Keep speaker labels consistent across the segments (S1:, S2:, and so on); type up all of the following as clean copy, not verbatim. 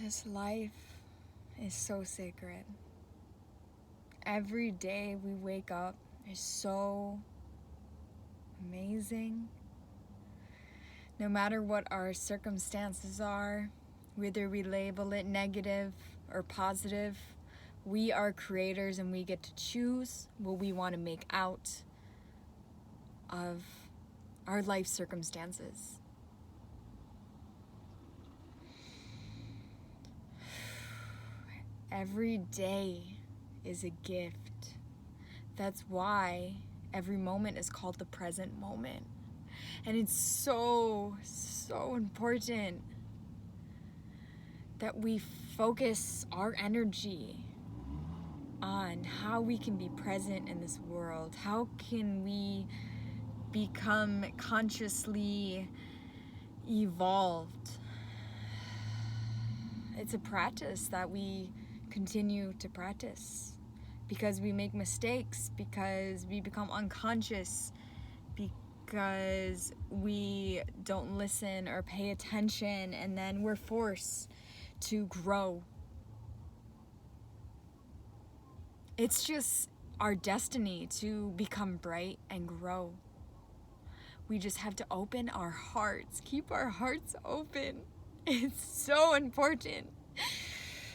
S1: This life is so sacred. Every day we wake up is so amazing. No matter what our circumstances are, whether we label it negative or positive, we are creators and we get to choose what we want to make out of our life circumstances. Every day is a gift. That's why every moment is called the present moment. And it's so important that we focus our energy on how we can be present in this world. How can we become consciously evolved? It's a practice that we continue to practice because we make mistakes, because we become unconscious, because we don't listen or pay attention, and then we're forced to grow. It's just our destiny to become bright and grow. We just have to open our hearts, keep our hearts open. It's so important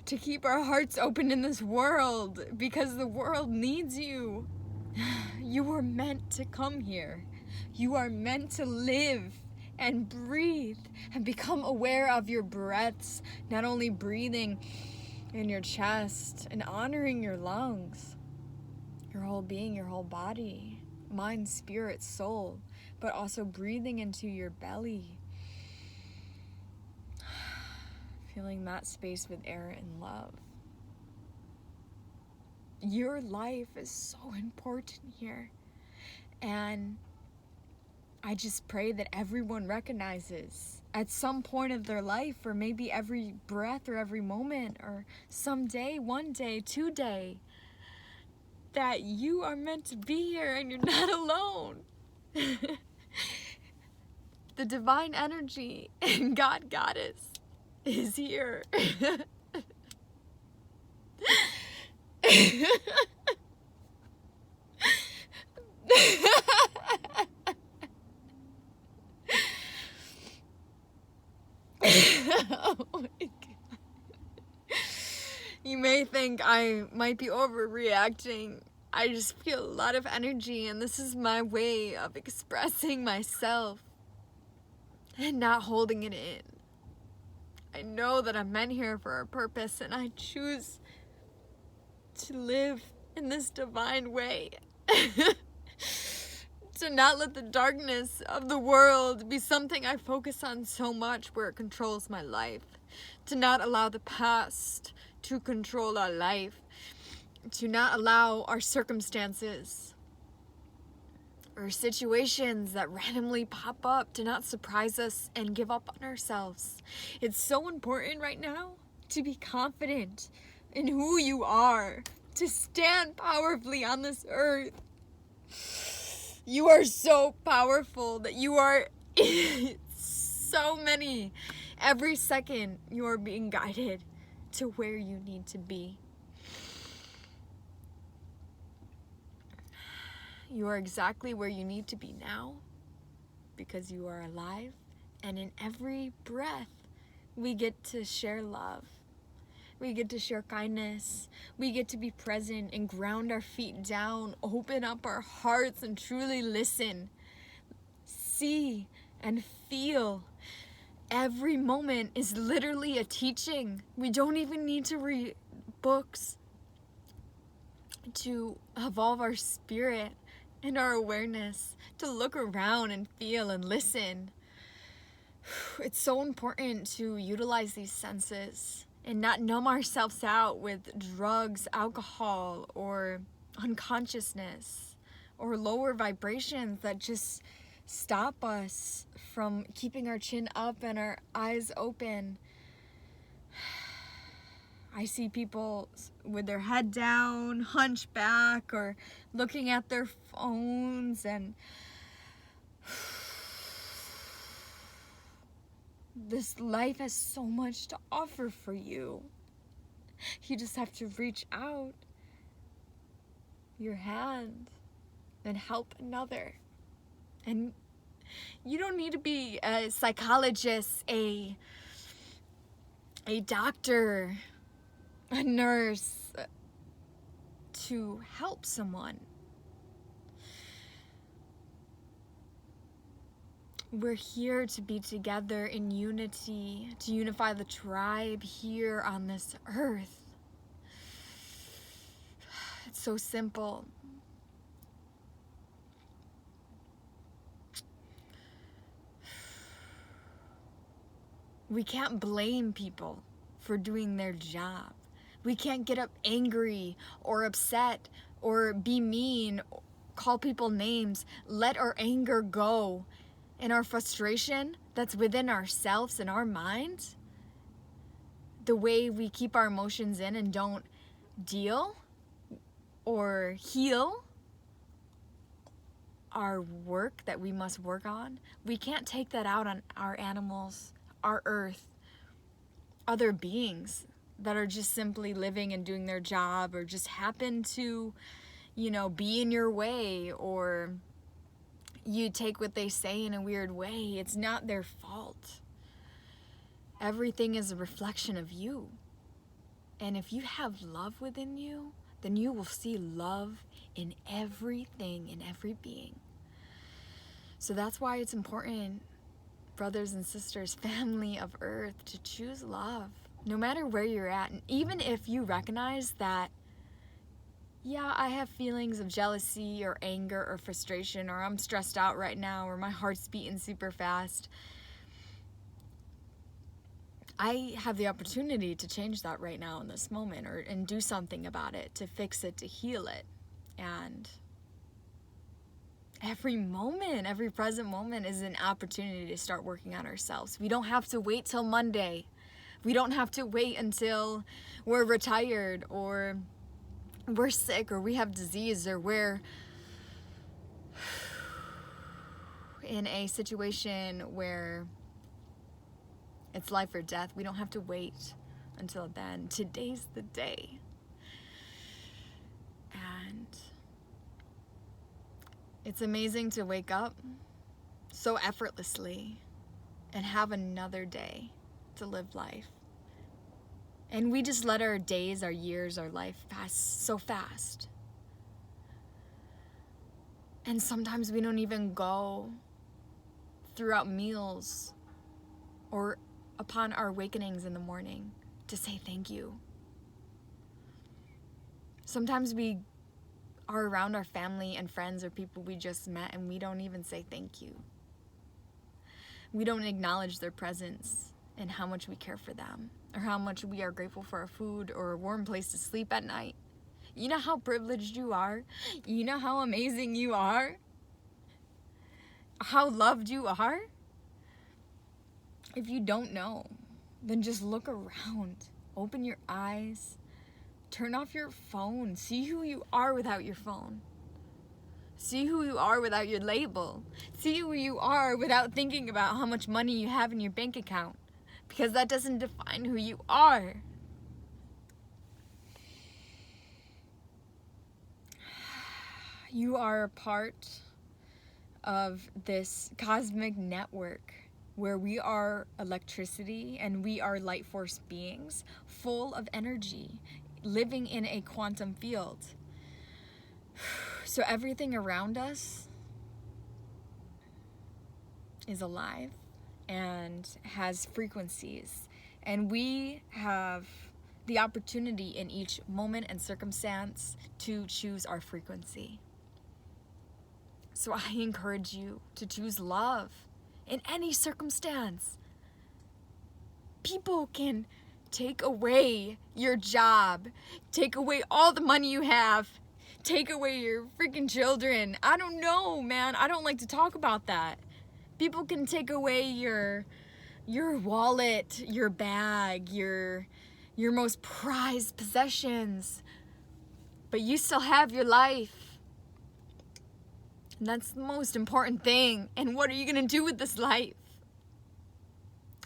S1: to keep our hearts open in this world because the world needs you. You were meant to come here. You are meant to live and breathe and become aware of your breaths, not only breathing in your chest and honoring your lungs, your whole being, your whole body, mind, spirit, soul, but also breathing into your belly. Filling that space with air and love. Your life is so important here. And I just pray that everyone recognizes at some point of their life, or maybe every breath or every moment, or someday, one day, today, that you are meant to be here and you're not alone. The divine energy and God Goddess is here. Oh my God. You may think I might be overreacting. I just feel a lot of energy, and this is my way of expressing myself and not holding it in. I know that I'm meant here for a purpose, and I choose to live in this divine way. To not let the darkness of the world be something I focus on so much where it controls my life. To not allow the past to control our life. To not allow our circumstances or situations that randomly pop up to not surprise us and give up on ourselves. It's so important right now to be confident in who you are, to stand powerfully on this earth. You are so powerful that you are so many. Every second you are being guided to where you need to be. You are exactly where you need to be now because you are alive, and in every breath we get to share love. We get to share kindness. We get to be present and ground our feet down, open up our hearts and truly listen. See and feel. Every moment is literally a teaching. We don't even need to read books to evolve our spirit and our awareness, to look around and feel and listen. It's so important to utilize these senses and not numb ourselves out with drugs, alcohol, or unconsciousness, or lower vibrations that just stop us from keeping our chin up and our eyes open. I see people with their head down, hunchback, or looking at their phones, and This life has so much to offer for you. You just have to reach out your hand and help another. And you don't need to be a psychologist, a doctor, a nurse to help someone. We're here to be together in unity, to unify the tribe here on this earth. It's so simple. We can't blame people for doing their job. We can't get up angry or upset or be mean, call people names. Let our anger go. And our frustration that's within ourselves and our minds, the way we keep our emotions in and don't deal or heal our work that we must work on, we can't take that out on our animals, our earth, other beings that are just simply living and doing their job or just happen to, be in your way, or you take what they say in a weird way. It's not their fault. Everything is a reflection of you. And if you have love within you, then you will see love in everything, in every being. So that's why it's important, brothers and sisters, family of earth, to choose love, no matter where you're at. And even if you recognize that, yeah, I have feelings of jealousy or anger or frustration, or I'm stressed out right now, or my heart's beating super fast, I have the opportunity to change that right now in this moment, and do something about it, to fix it, to heal it. And every moment, every present moment is an opportunity to start working on ourselves. We don't have to wait till Monday. We don't have to wait until we're retired, or we're sick, or we have disease, or we're in a situation where it's life or death. We don't have to wait until then. Today's the day. And it's amazing to wake up so effortlessly and have another day to live life. And we just let our days, our years, our life pass so fast. And sometimes we don't even go throughout meals or upon our awakenings in the morning to say thank you. Sometimes we are around our family and friends or people we just met and we don't even say thank you. We don't acknowledge their presence and how much we care for them, or how much we are grateful for our food or a warm place to sleep at night. You know how privileged you are? You know how amazing you are? How loved you are? If you don't know, then just look around. Open your eyes. Turn off your phone. See who you are without your phone. See who you are without your label. See who you are without thinking about how much money you have in your bank account. Because that doesn't define who you are. You are a part of this cosmic network where we are electricity and we are light force beings full of energy, living in a quantum field. So everything around us is alive and has frequencies, and we have the opportunity in each moment and circumstance to choose our frequency. So I encourage you to choose love in any circumstance. People can take away your job, take away all the money you have, take away your freaking children. I don't know, man. I don't like to talk about that. People can take away your wallet, your bag, your most prized possessions, but you still have your life. And that's the most important thing. And what are you going to do with this life?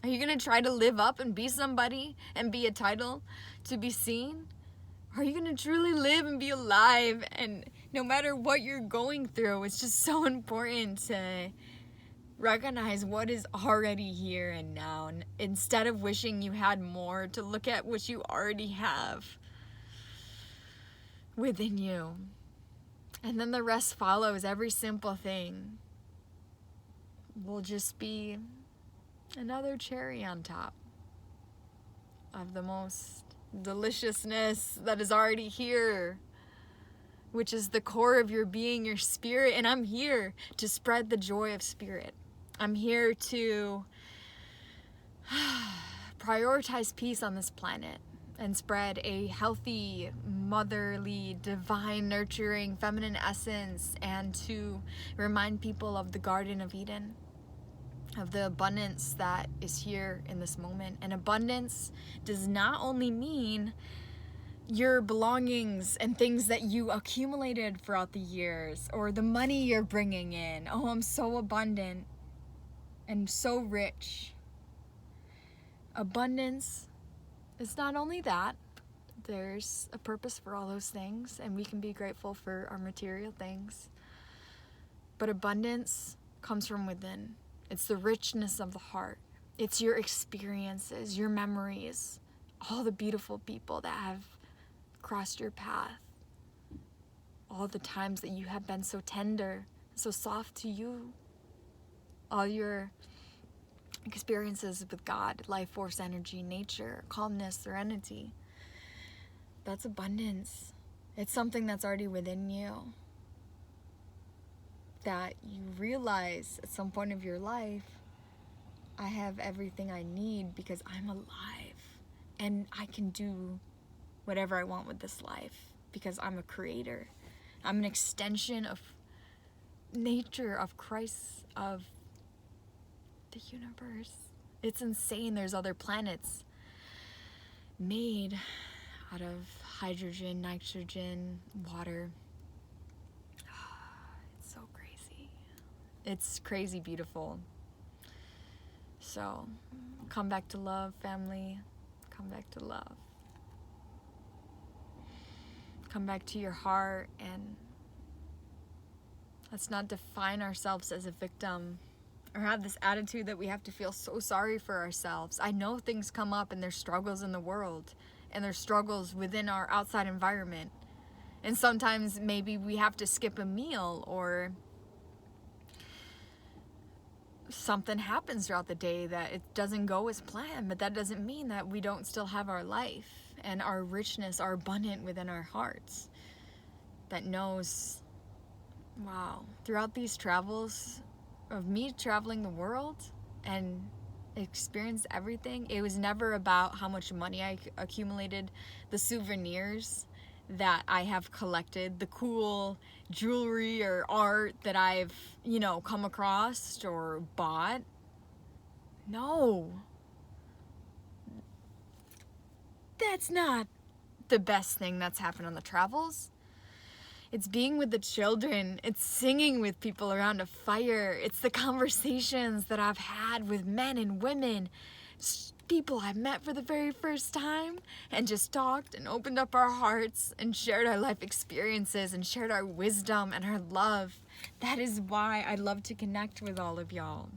S1: Are you going to try to live up and be somebody and be a title to be seen? Are you going to truly live and be alive? And no matter what you're going through, it's just so important to recognize what is already here and now. And instead of wishing you had more, to look at what you already have within you. And then the rest follows. Every simple thing will just be another cherry on top of the most deliciousness that is already here, which is the core of your being, your spirit. And I'm here to spread the joy of spirit. I'm here to prioritize peace on this planet and spread a healthy, motherly, divine, nurturing, feminine essence, and to remind people of the Garden of Eden, of the abundance that is here in this moment. And abundance does not only mean your belongings and things that you accumulated throughout the years, or the money you're bringing in. Oh, I'm so abundant and so rich. Abundance is not only that. There's a purpose for all those things, and we can be grateful for our material things. But abundance comes from within. It's the richness of the heart. It's your experiences, your memories, all the beautiful people that have crossed your path, all the times that you have been so tender, so soft to you, all your experiences with God, life force, energy, nature, calmness, serenity. That's abundance. It's something that's already within you, that you realize at some point of your life, I have everything I need because I'm alive and I can do whatever I want with this life because I'm a creator. I'm an extension of nature, of Christ, of the universe. It's insane. There's other planets made out of hydrogen, nitrogen, water. It's so crazy. It's crazy beautiful. So, come back to love, family. Come back to love. Come back to your heart, and let's not define ourselves as a victim or have this attitude that we have to feel so sorry for ourselves. I know things come up and there's struggles in the world and there's struggles within our outside environment. And sometimes maybe we have to skip a meal or something happens throughout the day that it doesn't go as planned, but that doesn't mean that we don't still have our life and our richness are abundant within our hearts that knows, wow, throughout these travels of me traveling the world and experienced everything, it was never about how much money I accumulated, the souvenirs that I have collected, the cool jewelry or art that I've, come across or bought. No. That's not the best thing that's happened on the travels. It's being with the children. It's singing with people around a fire. It's the conversations that I've had with men and women, people I've met for the very first time, and just talked and opened up our hearts and shared our life experiences and shared our wisdom and our love. That is why I love to connect with all of y'all.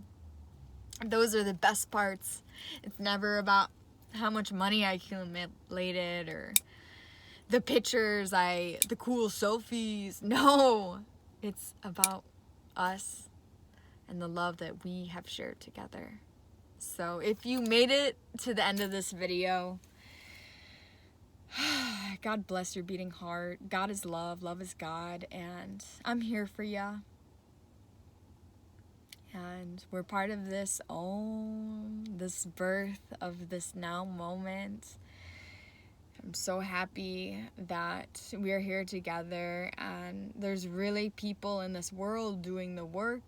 S1: Those are the best parts. It's never about how much money I accumulated or the pictures, the cool selfies. No, it's about us and the love that we have shared together. So if you made it to the end of this video, God bless your beating heart. God is love. Love is God. And I'm here for ya. And we're part of this this birth of this now moment. I'm so happy that we are here together, and there's really people in this world doing the work,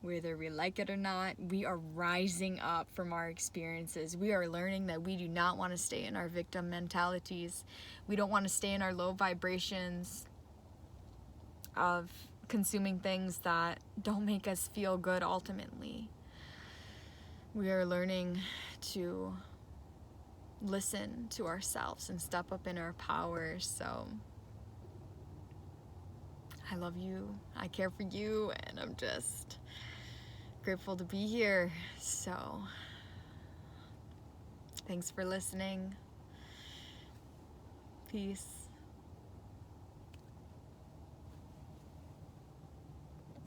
S1: whether we like it or not. We are rising up from our experiences. We are learning that we do not want to stay in our victim mentalities. We don't want to stay in our low vibrations of consuming things that don't make us feel good ultimately. we are learning to listen to ourselves and step up in our power. So I love you, I care for you, and I'm just grateful to be here. So thanks for listening. Peace.